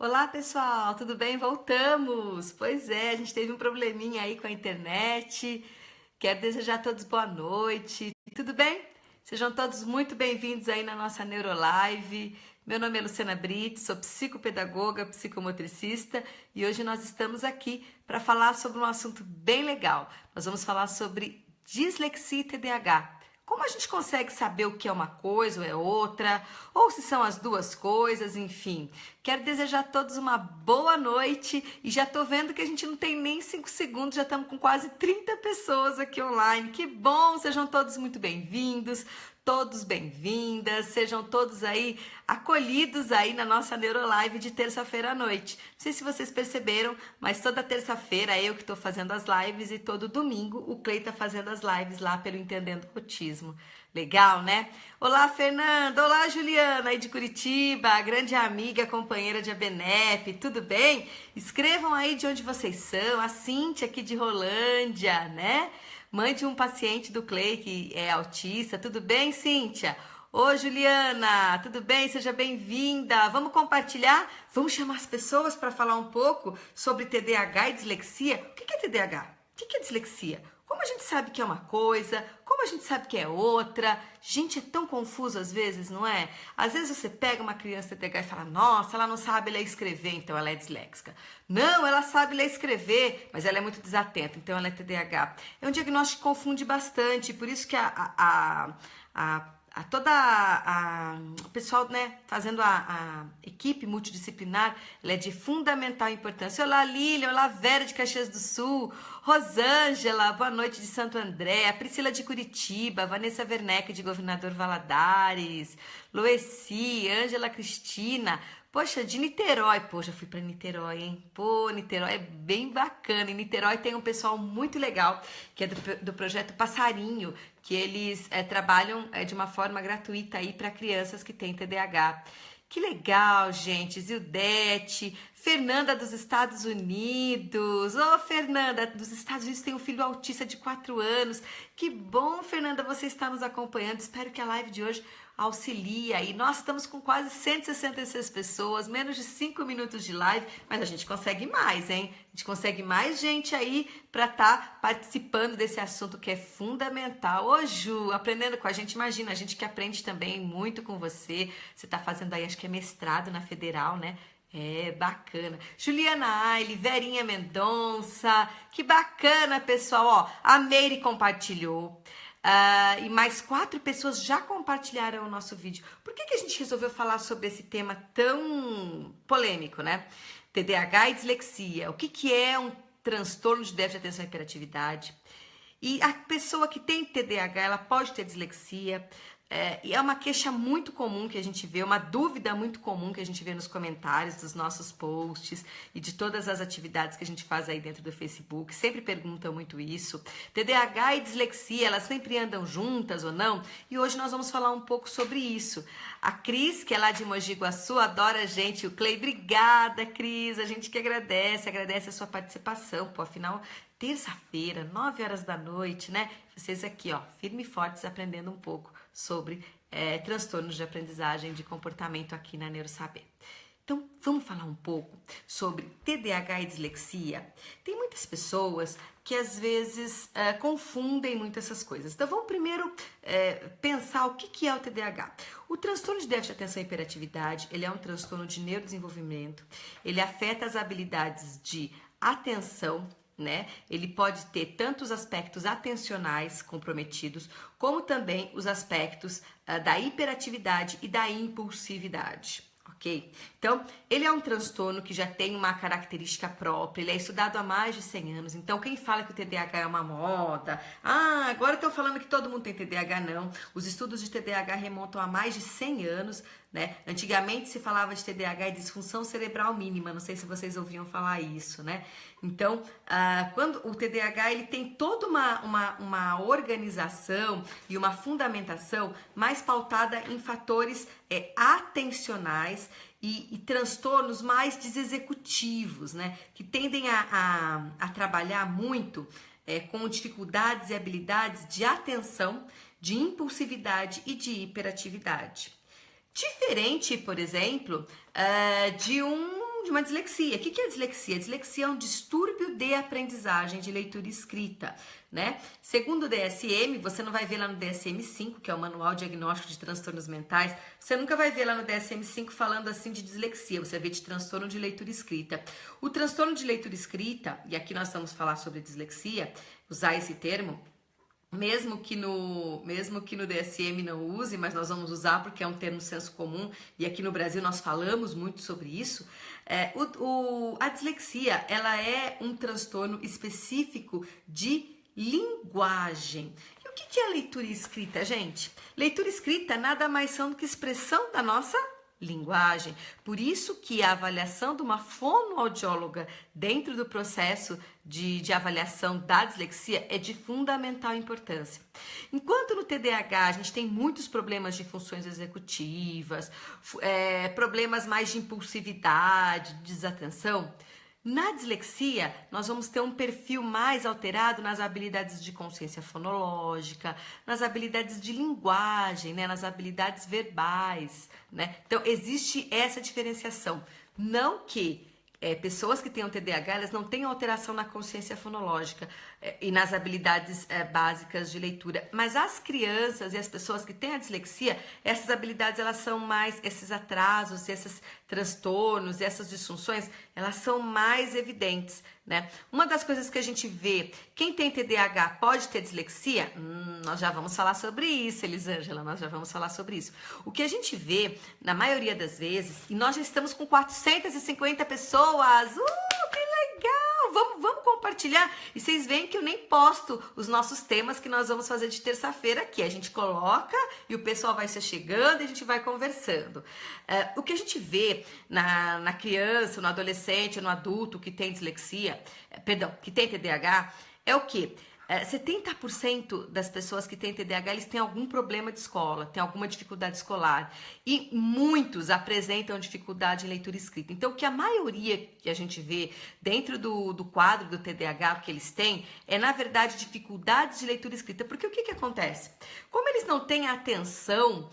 Olá pessoal, tudo bem? Voltamos! Pois é, a gente teve um probleminha aí com a internet. Quero desejar a todos boa noite. Tudo bem? Sejam todos muito bem-vindos aí na nossa Neurolive. Meu nome é Luciana Brito, sou psicopedagoga, psicomotricista e hoje nós estamos aqui para falar sobre um assunto bem legal. Nós vamos falar sobre dislexia e TDAH. Como a gente consegue saber o que é uma coisa ou é outra, ou se são as duas coisas, enfim. Quero desejar a todos uma boa noite e já tô vendo que a gente não tem nem 5 segundos, já estamos com quase 30 pessoas aqui online. Que bom, sejam todos muito bem-vindos, todos bem-vindas, sejam todos aí acolhidos aí na nossa Neurolive de terça-feira à noite. Não sei se vocês perceberam, mas toda terça-feira é eu que estou fazendo as lives e todo domingo o Clay está fazendo as lives lá pelo Entendendo Autismo. Legal, né? Olá, Fernanda! Olá, Juliana, aí de Curitiba, grande amiga, companheira de ABNEP, tudo bem? Escrevam aí de onde vocês são, a Cíntia aqui de Rolândia, né? Mãe de um paciente do Clay que é autista, tudo bem, Cíntia? Ô, Juliana, tudo bem? Seja bem-vinda. Vamos compartilhar? Vamos chamar as pessoas para falar um pouco sobre TDAH e dislexia? O que é TDAH? O que é dislexia? Como a gente sabe que é uma coisa, como a gente sabe que é outra. Gente, é tão confuso às vezes, não é? Às vezes você pega uma criança TDAH e fala, nossa, ela não sabe ler e escrever, então ela é disléxica. Não, ela sabe ler e escrever, mas ela é muito desatenta, então ela é TDAH. É um diagnóstico que confunde bastante, por isso que o pessoal, né, fazendo a equipe multidisciplinar, ela é de fundamental importância. Olá, Lília, olá, Vera de Caxias do Sul, Rosângela, boa noite de Santo André, a Priscila de Curitiba, Vanessa Werneck de Governador Valadares, Loeci, Ângela Cristina, poxa, de Niterói, poxa, fui para Niterói, hein? Pô, Niterói é bem bacana. Em Niterói tem um pessoal muito legal, que é do projeto Passarinho, que eles trabalham de uma forma gratuita aí para crianças que têm TDAH. Que legal, gente. Zildete, Fernanda dos Estados Unidos. Ô, Fernanda, dos Estados Unidos tem um filho autista de 4 anos. Que bom, Fernanda, você está nos acompanhando. Espero que a live de hoje auxilie aí. Nós estamos com quase 166 pessoas, menos de 5 minutos de live, mas a gente consegue mais, hein? A gente consegue mais gente aí para estar participando desse assunto que é fundamental. Ô, Ju, aprendendo com a gente, imagina, a gente que aprende também muito com você. Você está fazendo aí, acho que é mestrado na Federal, né? É, bacana. Juliana Aile, Verinha Mendonça, que bacana, pessoal. Ó, a Meire compartilhou. E mais 4 pessoas já compartilharam o nosso vídeo. Por que a gente resolveu falar sobre esse tema tão polêmico, né? TDAH e dislexia. O que é um transtorno de déficit de atenção e hiperatividade? E a pessoa que tem TDAH, ela pode ter dislexia. E é uma queixa muito comum que a gente vê, uma dúvida muito comum que a gente vê nos comentários dos nossos posts e de todas as atividades que a gente faz aí dentro do Facebook. Sempre perguntam muito isso. TDAH e dislexia, elas sempre andam juntas ou não? E hoje nós vamos falar um pouco sobre isso. A Cris, que é lá de Mogi Guaçu, adora a gente. O Clay, obrigada, Cris. A gente que agradece a sua participação. Pô, afinal, terça-feira, 9 horas da noite, né? Vocês aqui, ó, firme e fortes, aprendendo um pouco sobre transtornos de aprendizagem de comportamento aqui na Neurosaber. Então, vamos falar um pouco sobre TDAH e dislexia. Tem muitas pessoas que às vezes confundem muito essas coisas. Então, vamos primeiro pensar o que é o TDAH. O transtorno de déficit de atenção e hiperatividade, ele é um transtorno de neurodesenvolvimento. Ele afeta as habilidades de atenção, né? Ele pode ter tanto os aspectos atencionais comprometidos, como também os aspectos da hiperatividade e da impulsividade, ok? Então, ele é um transtorno que já tem uma característica própria, ele é estudado há mais de 100 anos, então quem fala que o TDAH é uma moda, agora estou falando que todo mundo tem TDAH, não. Os estudos de TDAH remontam a mais de 100 anos, né? Antigamente se falava de TDAH e disfunção cerebral mínima, não sei se vocês ouviam falar isso, né? Então, quando o TDAH ele tem toda uma organização e uma fundamentação mais pautada em fatores atencionais e transtornos mais desexecutivos, né? Que tendem a trabalhar muito com dificuldades e habilidades de atenção, de impulsividade e de hiperatividade. Diferente, por exemplo, de de uma dislexia. O que é dislexia? Dislexia é um distúrbio de aprendizagem de leitura e escrita, né? Segundo o DSM, você não vai ver lá no DSM-5, que é o Manual Diagnóstico de Transtornos Mentais, você nunca vai ver lá no DSM-5 falando assim de dislexia, você vai ver de transtorno de leitura e escrita. O transtorno de leitura e escrita, e aqui nós vamos falar sobre dislexia, usar esse termo, mesmo que no DSM não use, mas nós vamos usar porque é um termo senso comum e aqui no Brasil nós falamos muito sobre isso. A dislexia, ela é um transtorno específico de linguagem. E o que é leitura e escrita, gente? Leitura e escrita nada mais são do que expressão da nossa linguagem. Por isso que a avaliação de uma fonoaudióloga dentro do processo de avaliação da dislexia é de fundamental importância. Enquanto no TDAH a gente tem muitos problemas de funções executivas, problemas mais de impulsividade, de desatenção, na dislexia, nós vamos ter um perfil mais alterado nas habilidades de consciência fonológica, nas habilidades de linguagem, né, nas habilidades verbais, né? Então, existe essa diferenciação. Não que pessoas que tenham TDAH, elas não tenham alteração na consciência fonológica e nas habilidades básicas de leitura, mas as crianças e as pessoas que têm a dislexia, essas habilidades, elas são mais, esses atrasos, esses transtornos, essas disfunções, elas são mais evidentes, né? Uma das coisas que a gente vê, quem tem TDAH pode ter dislexia? Nós já vamos falar sobre isso, Elisângela, nós já vamos falar sobre isso. O que a gente vê, na maioria das vezes, e nós já estamos com 450 pessoas, que legal, vamos compartilhar, e vocês veem que eu nem posto os nossos temas que nós vamos fazer de terça-feira aqui, a gente coloca e o pessoal vai se chegando e a gente vai conversando. O que a gente vê na criança, no adolescente, no adulto que tem dislexia, que tem TDAH, é o quê? 70% das pessoas que têm TDAH, eles têm algum problema de escola, têm alguma dificuldade escolar. E muitos apresentam dificuldade em leitura e escrita. Então, o que a maioria que a gente vê dentro do quadro do TDAH que eles têm é, na verdade, dificuldades de leitura e escrita. Porque o que acontece? Como eles não têm atenção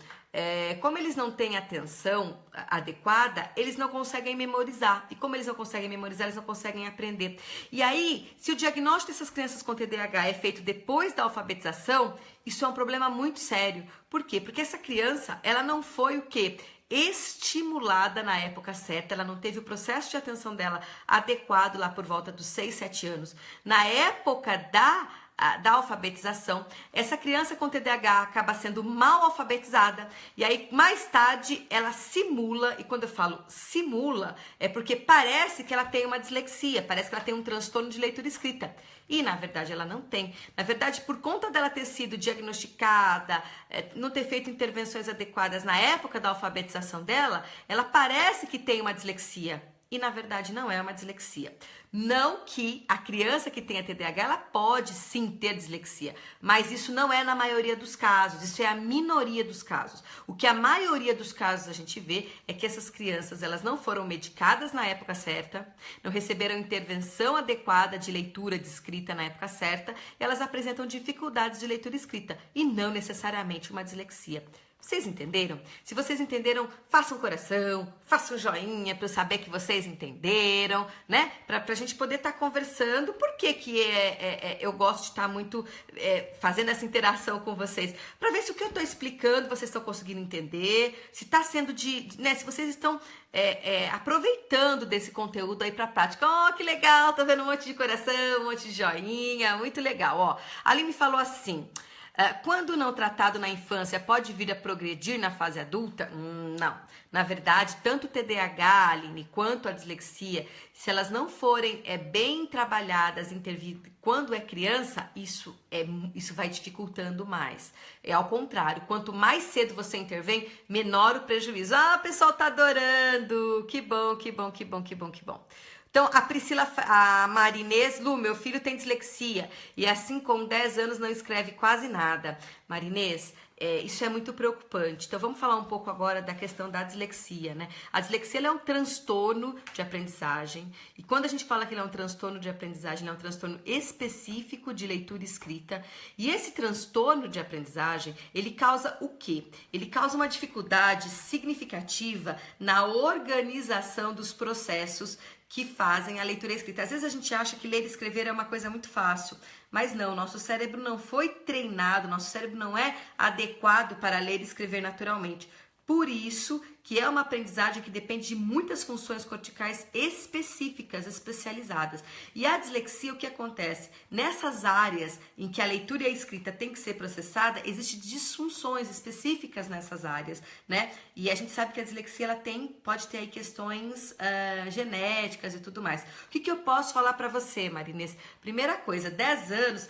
adequada, eles não conseguem memorizar. E como eles não conseguem memorizar, eles não conseguem aprender. E aí, se o diagnóstico dessas crianças com TDAH é feito depois da alfabetização, isso é um problema muito sério. Por quê? Porque essa criança, ela não foi o quê? Estimulada na época certa, ela não teve o processo de atenção dela adequado lá por volta dos 6, 7 anos. Na época da alfabetização, essa criança com TDAH acaba sendo mal alfabetizada e aí mais tarde ela simula, e quando eu falo simula, é porque parece que ela tem uma dislexia, parece que ela tem um transtorno de leitura e escrita. E na verdade ela não tem. Na verdade, por conta dela ter sido diagnosticada, não ter feito intervenções adequadas na época da alfabetização dela, ela parece que tem uma dislexia. E na verdade não é uma dislexia. Não que a criança que tenha TDAH, ela pode sim ter dislexia, mas isso não é na maioria dos casos, isso é a minoria dos casos. O que a maioria dos casos a gente vê é que essas crianças, elas não foram medicadas na época certa, não receberam intervenção adequada de leitura, de escrita na época certa, e elas apresentam dificuldades de leitura e escrita, e não necessariamente uma dislexia. Vocês entenderam? Se vocês entenderam, façam um coração, façam um joinha para eu saber que vocês entenderam, né? Para a gente poder estar conversando. Por que eu gosto de estar muito fazendo essa interação com vocês? Para ver se o que eu estou explicando vocês estão conseguindo entender, se está sendo né? Se vocês estão aproveitando desse conteúdo aí para a prática. Oh, que legal! Tô vendo um monte de coração, um monte de joinha, muito legal. Ó, a Ali me falou assim. Quando não tratado na infância, pode vir a progredir na fase adulta? Não. Na verdade, tanto o TDAH, Aline, quanto a dislexia, se elas não forem bem trabalhadas, intervir quando é criança, isso vai dificultando mais. É ao contrário, quanto mais cedo você intervém, menor o prejuízo. Ah, o pessoal tá adorando! Que bom, que bom, que bom, que bom, que bom. Então, a Marinês, Lu, meu filho tem dislexia e assim com 10 anos não escreve quase nada. Marinês, Isso é muito preocupante. Então vamos falar um pouco agora da questão da dislexia, né? A dislexia ela é um transtorno de aprendizagem, e quando a gente fala que ele é um transtorno de aprendizagem, ele é um transtorno específico de leitura e escrita, e esse transtorno de aprendizagem, ele causa o quê? Ele causa uma dificuldade significativa na organização dos processos que fazem a leitura e a escrita. Às vezes a gente acha que ler e escrever é uma coisa muito fácil, mas não, nosso cérebro não foi treinado, nosso cérebro não é adequado para ler e escrever naturalmente. Por isso que é uma aprendizagem que depende de muitas funções corticais específicas, especializadas. E a dislexia, o que acontece? Nessas áreas em que a leitura e a escrita tem que ser processada, existem disfunções específicas nessas áreas, né? E a gente sabe que a dislexia ela pode ter aí questões genéticas e tudo mais. O que eu posso falar para você, Marinês? Primeira coisa, 10 anos,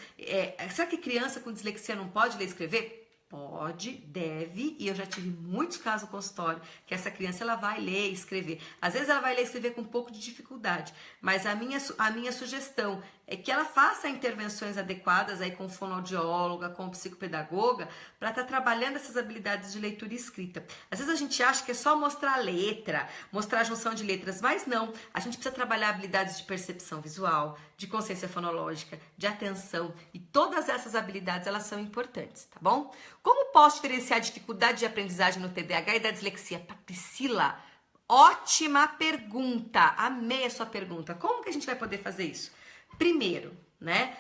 será que criança com dislexia não pode ler e escrever? Pode, deve, e eu já tive muitos casos no consultório que essa criança ela vai ler e escrever. Às vezes ela vai ler e escrever com um pouco de dificuldade, mas a minha sugestão é que ela faça intervenções adequadas aí com fonoaudióloga, com psicopedagoga, para estar trabalhando essas habilidades de leitura e escrita. Às vezes a gente acha que é só mostrar a letra, mostrar a junção de letras, mas não. A gente precisa trabalhar habilidades de percepção visual, de consciência fonológica, de atenção, e todas essas habilidades elas são importantes, tá bom? Como posso diferenciar a dificuldade de aprendizagem no TDAH e da dislexia? Priscila, ótima pergunta, amei a sua pergunta. Como que a gente vai poder fazer isso? Primeiro, né,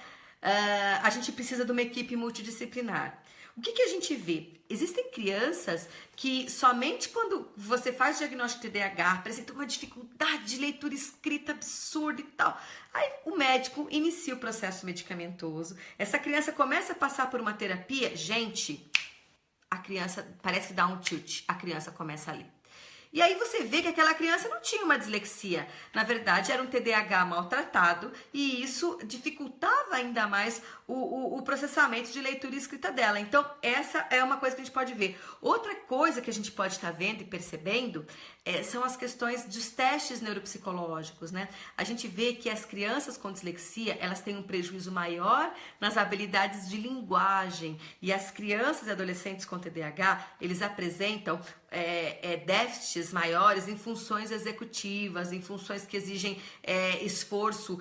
a gente precisa de uma equipe multidisciplinar. O que a gente vê? Existem crianças que somente quando você faz o diagnóstico de TDAH apresentam uma dificuldade de leitura escrita absurda e tal. Aí o médico inicia o processo medicamentoso, essa criança começa a passar por uma terapia, gente, a criança parece que dá um tilt, a criança começa a ler. E aí você vê que aquela criança não tinha uma dislexia. Na verdade, era um TDAH maltratado e isso dificultava ainda mais o processamento de leitura e escrita dela. Então, essa é uma coisa que a gente pode ver. Outra coisa que a gente pode estar vendo e percebendo são as questões dos testes neuropsicológicos, né? A gente vê que as crianças com dislexia, elas têm um prejuízo maior nas habilidades de linguagem. E as crianças e adolescentes com TDAH, eles apresentam déficits maiores em funções executivas, em funções que exigem esforço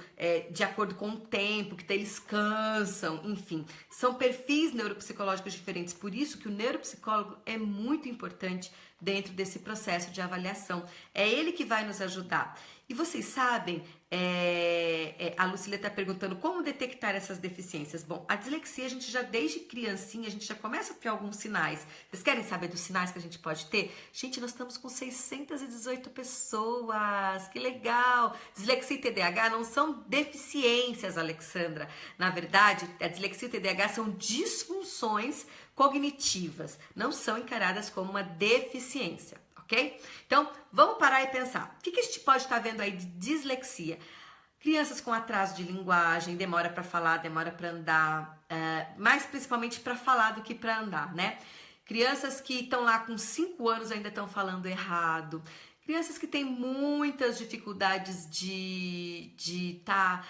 de acordo com o tempo, que eles cansam, enfim. São perfis neuropsicológicos diferentes, por isso que o neuropsicólogo é muito importante dentro desse processo de avaliação. É ele que vai nos ajudar. E vocês sabem, a Lucília está perguntando como detectar essas deficiências. Bom, a dislexia, a gente já desde criancinha, a gente já começa a ter alguns sinais. Vocês querem saber dos sinais que a gente pode ter? Gente, nós estamos com 618 pessoas, que legal! Dislexia e TDAH não são deficiências, Alexandra. Na verdade, a dislexia e o TDAH são disfunções cognitivas, não são encaradas como uma deficiência. Ok? Então, vamos parar e pensar. O que a gente pode estar vendo aí de dislexia? Crianças com atraso de linguagem, demora para falar, demora para andar, mais principalmente para falar do que para andar, né? Crianças que estão lá com 5 anos ainda estão falando errado. Crianças que têm muitas dificuldades de estar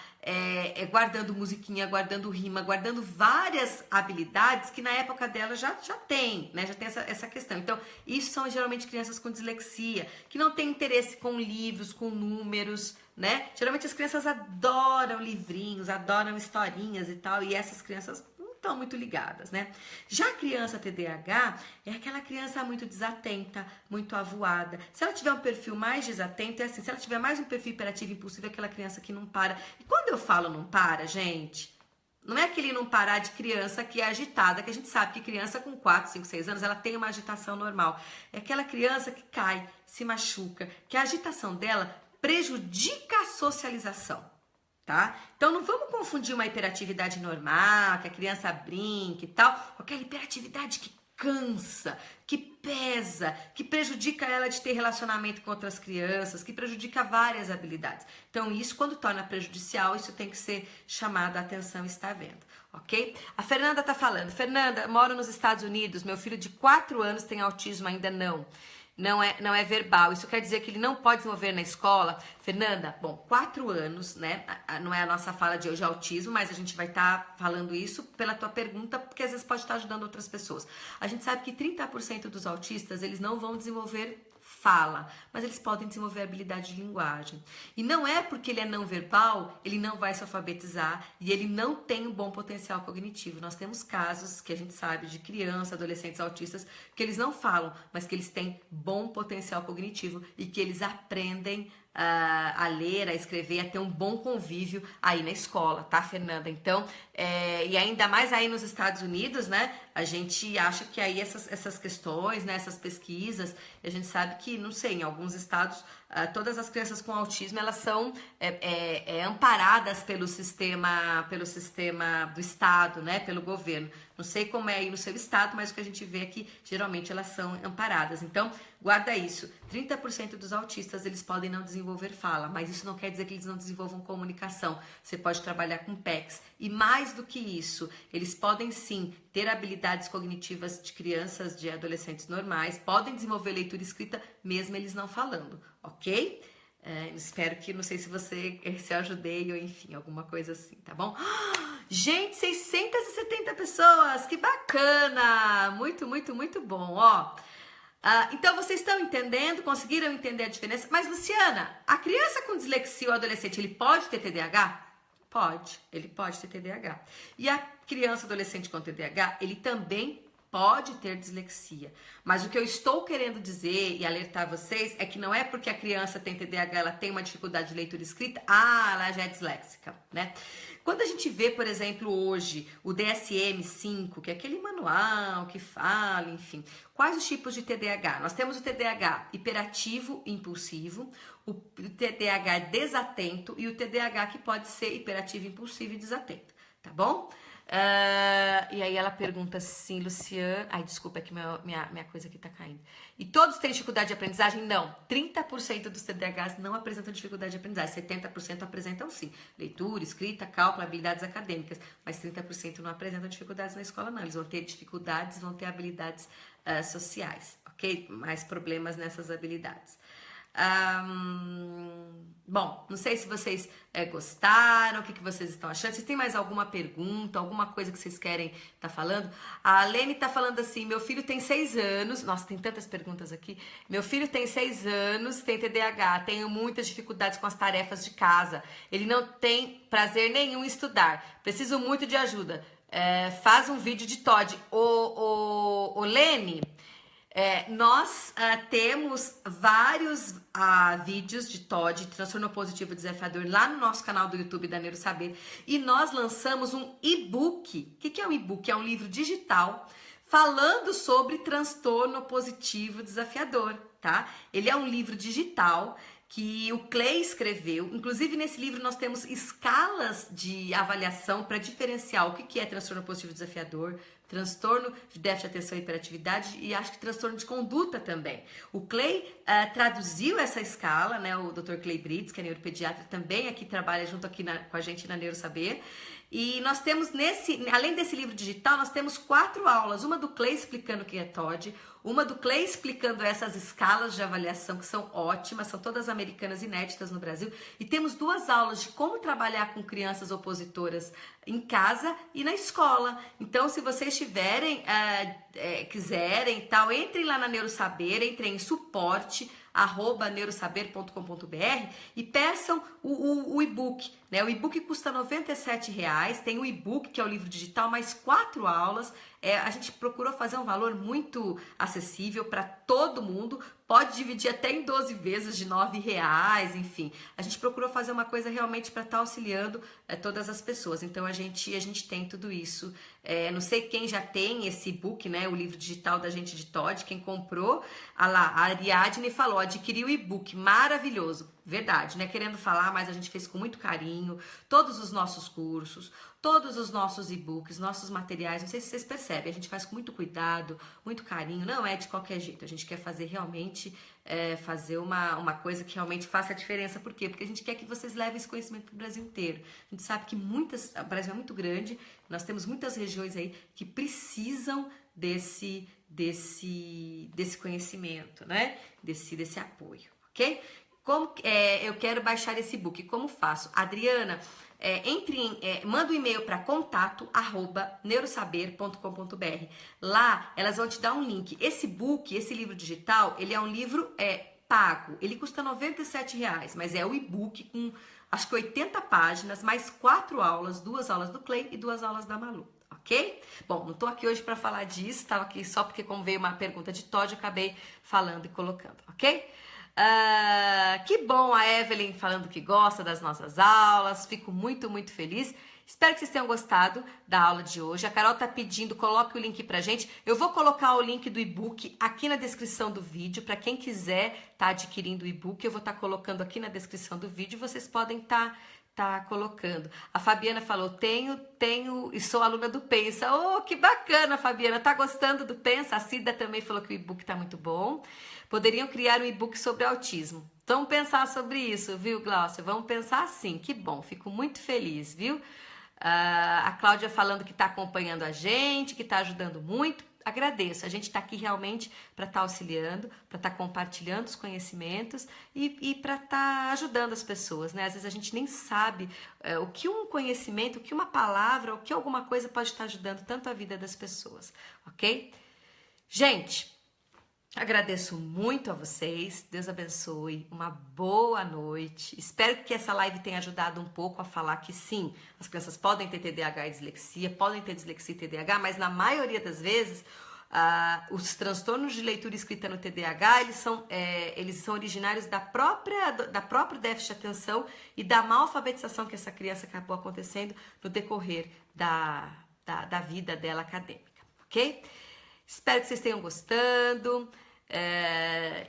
guardando musiquinha, guardando rima, guardando várias habilidades que na época dela já tem, né? Já tem essa questão. Então, isso são geralmente crianças com dislexia, que não têm interesse com livros, com números, né? Geralmente as crianças adoram livrinhos, adoram historinhas e tal, e essas crianças estão muito ligadas, né? Já a criança TDAH é aquela criança muito desatenta, muito avoada. Se ela tiver um perfil mais desatento, é assim, se ela tiver mais um perfil hiperativo e impulsivo, é aquela criança que não para. E quando eu falo não para, gente, não é aquele não parar de criança que é agitada, que a gente sabe que criança com 4, 5, 6 anos, ela tem uma agitação normal. É aquela criança que cai, se machuca, que a agitação dela prejudica a socialização. Tá? Então não vamos confundir uma hiperatividade normal, que a criança brinca e tal, com aquela hiperatividade que cansa, que pesa, que prejudica ela de ter relacionamento com outras crianças, que prejudica várias habilidades. Então isso, quando torna prejudicial, isso tem que ser chamado a atenção e está vendo, ok? A Fernanda tá falando, Fernanda, moro nos Estados Unidos, meu filho de 4 anos tem autismo, ainda não. não é verbal. Isso quer dizer que ele não pode desenvolver na escola. Fernanda, bom, 4 anos, né? Não é a nossa fala de hoje autismo, mas a gente vai estar falando isso pela tua pergunta, porque às vezes pode estar ajudando outras pessoas. A gente sabe que 30% dos autistas, eles não vão desenvolver fala, mas eles podem desenvolver habilidade de linguagem. E não é porque ele é não verbal, ele não vai se alfabetizar e ele não tem um bom potencial cognitivo. Nós temos casos que a gente sabe de crianças, adolescentes autistas, que eles não falam, mas que eles têm bom potencial cognitivo e que eles aprendem a ler, a escrever, a ter um bom convívio aí na escola, tá, Fernanda? Então, e ainda mais aí nos Estados Unidos, né? A gente acha que aí essas questões, né, essas pesquisas, a gente sabe que, não sei, em alguns estados, todas as crianças com autismo, elas são amparadas pelo sistema do estado, né, pelo governo. Não sei como é aí no seu estado, mas o que a gente vê é que, geralmente, elas são amparadas. Então, guarda isso. 30% dos autistas, eles podem não desenvolver fala, mas isso não quer dizer que eles não desenvolvam comunicação. Você pode trabalhar com PECs. E mais do que isso, eles podem sim ter habilidades cognitivas de crianças, de adolescentes normais, podem desenvolver leitura e escrita, mesmo eles não falando, ok? Espero que, não sei se eu ajudei ou enfim, alguma coisa assim, tá bom? Gente, 670 pessoas, que bacana! Muito, muito, muito bom, ó. Então, vocês estão entendendo? Conseguiram entender a diferença? Mas, Luciana, a criança com dislexia ou adolescente, ele pode ter TDAH? Pode, ele pode ter TDAH. E a criança, adolescente com TDAH, ele também pode ter dislexia. Mas o que eu estou querendo dizer e alertar vocês é que não é porque a criança tem TDAH, ela tem uma dificuldade de leitura e escrita, ela já é disléxica, né? Quando a gente vê, por exemplo, hoje o DSM-5, que é aquele manual que fala, enfim, quais os tipos de TDAH? Nós temos o TDAH hiperativo e impulsivo, o TDAH desatento e o TDAH que pode ser hiperativo, impulsivo e desatento, tá bom? E aí ela pergunta assim, Luciana... Ai, desculpa, é que minha coisa aqui tá caindo. E todos têm dificuldade de aprendizagem? Não. 30% dos TDAHs não apresentam dificuldade de aprendizagem. 70% apresentam sim. Leitura, escrita, cálculo, habilidades acadêmicas. Mas 30% não apresentam dificuldades na escola, não. Eles vão ter dificuldades, vão ter habilidades sociais, ok? Mais problemas nessas habilidades. Bom, não sei se vocês gostaram, o que vocês estão achando. Vocês têm mais alguma pergunta, alguma coisa que vocês querem estar falando? A Lene está falando assim, meu filho tem 6 anos, nossa, tem tantas perguntas aqui. Meu filho tem 6 anos, tem TDAH, tenho muitas dificuldades com as tarefas de casa. Ele não tem prazer nenhum em estudar, preciso muito de ajuda. Faz um vídeo de TOD. Ô Lene... nós temos vários vídeos de TOD, transtorno positivo desafiador, lá no nosso canal do YouTube da Neurosaber, e nós lançamos um e-book. O que é um e-book? É um livro digital falando sobre transtorno positivo desafiador, tá? Ele é um livro digital que o Clay escreveu. Inclusive, nesse livro nós temos escalas de avaliação para diferenciar o que é transtorno positivo desafiador, transtorno de déficit de atenção e hiperatividade e acho que transtorno de conduta também. O Clay traduziu essa escala, né? O Dr. Clay Brits, que é neuropediatra, também aqui trabalha junto aqui com a gente na Neurosaber. E nós temos além desse livro digital, nós temos 4 aulas, uma do Clay explicando o que é TOD, uma do Clay explicando essas escalas de avaliação que são ótimas, são todas americanas inéditas no Brasil, e temos 2 aulas de como trabalhar com crianças opositoras em casa e na escola. Então, se vocês tiverem, quiserem, tal, entrem lá na Neurosaber, entrem em suporte @neurosaber.com.br e peçam o e-book, né? O e-book custa R$ 97,00, tem o e-book que é o livro digital, mais 4 aulas. A gente procurou fazer um valor muito acessível para todo mundo, pode dividir até em 12 vezes de R$ 9,00, enfim. A gente procurou fazer uma coisa realmente para estar auxiliando todas as pessoas. Então a gente tem tudo isso. Não sei quem já tem esse e-book, né? O livro digital da gente de TOD, quem comprou, a Ariadne falou, adquiriu o e-book, maravilhoso. Verdade, né? Querendo falar, mas a gente fez com muito carinho, todos os nossos cursos, todos os nossos e-books, nossos materiais, não sei se vocês percebem, a gente faz com muito cuidado, muito carinho, não é de qualquer jeito, a gente quer fazer realmente, fazer uma coisa que realmente faça a diferença. Por quê? Porque a gente quer que vocês levem esse conhecimento para o Brasil inteiro. A gente sabe que o Brasil é muito grande, nós temos muitas regiões aí que precisam desse conhecimento, né? Desse apoio, ok? Como eu quero baixar esse e-book? Como faço? Adriana, manda um e-mail para contato@neurosaber.com.br. Lá elas vão te dar um link. Esse book, esse livro digital, ele é um livro pago. Ele custa R$97, mas é o e-book com acho que 80 páginas, mais 4 aulas, 2 aulas do Clay e 2 aulas da Malu. Ok? Bom, não tô aqui hoje para falar disso, tava aqui só porque como veio uma pergunta de Todd, eu acabei falando e colocando, ok? Que bom a Evelyn falando que gosta das nossas aulas, fico muito, muito feliz. Espero que vocês tenham gostado da aula de hoje. A Carol tá pedindo, coloque o link pra gente. Eu vou colocar o link do e-book aqui na descrição do vídeo, para quem quiser tá adquirindo o e-book, eu vou estar colocando aqui na descrição do vídeo, vocês podem tá colocando. A Fabiana falou, tenho e sou aluna do Pensa. Oh, que bacana, Fabiana, tá gostando do Pensa? A Cida também falou que o e-book tá muito bom. Poderiam criar um e-book sobre autismo. Vamos pensar sobre isso, viu, Glaucia? Vamos pensar sim, que bom, fico muito feliz, viu? A Cláudia falando que tá acompanhando a gente, que tá ajudando muito. Agradeço, a gente está aqui realmente para estar auxiliando, para estar compartilhando os conhecimentos e para estar ajudando as pessoas, né? Às vezes a gente nem sabe o que um conhecimento, o que uma palavra, o que alguma coisa pode estar ajudando tanto a vida das pessoas, ok? Gente, agradeço muito a vocês, Deus abençoe, uma boa noite. Espero que essa live tenha ajudado um pouco a falar que sim, as crianças podem ter TDAH e dislexia, podem ter dislexia e TDAH, mas na maioria das vezes os transtornos de leitura e escrita no TDAH, eles são originários da própria déficit de atenção e da má alfabetização que essa criança acabou acontecendo no decorrer da vida dela acadêmica, ok? Espero que vocês tenham gostando.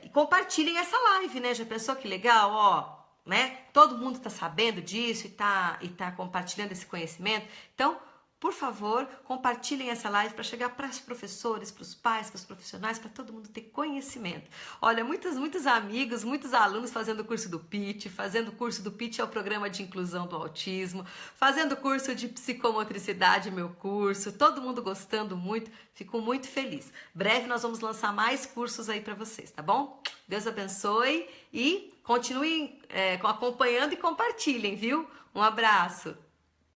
E compartilhem essa live, né? Já pensou que legal? Ó, né? Todo mundo tá sabendo disso e tá compartilhando esse conhecimento. Então, por favor, compartilhem essa live para chegar para os professores, para os pais, para os profissionais, para todo mundo ter conhecimento. Olha, muitos amigos, muitos alunos fazendo o curso do PIT, fazendo o curso do PIT é o programa de inclusão do autismo, fazendo o curso de psicomotricidade, meu curso, todo mundo gostando muito, fico muito feliz. Breve nós vamos lançar mais cursos aí para vocês, tá bom? Deus abençoe e continuem acompanhando e compartilhem, viu? Um abraço!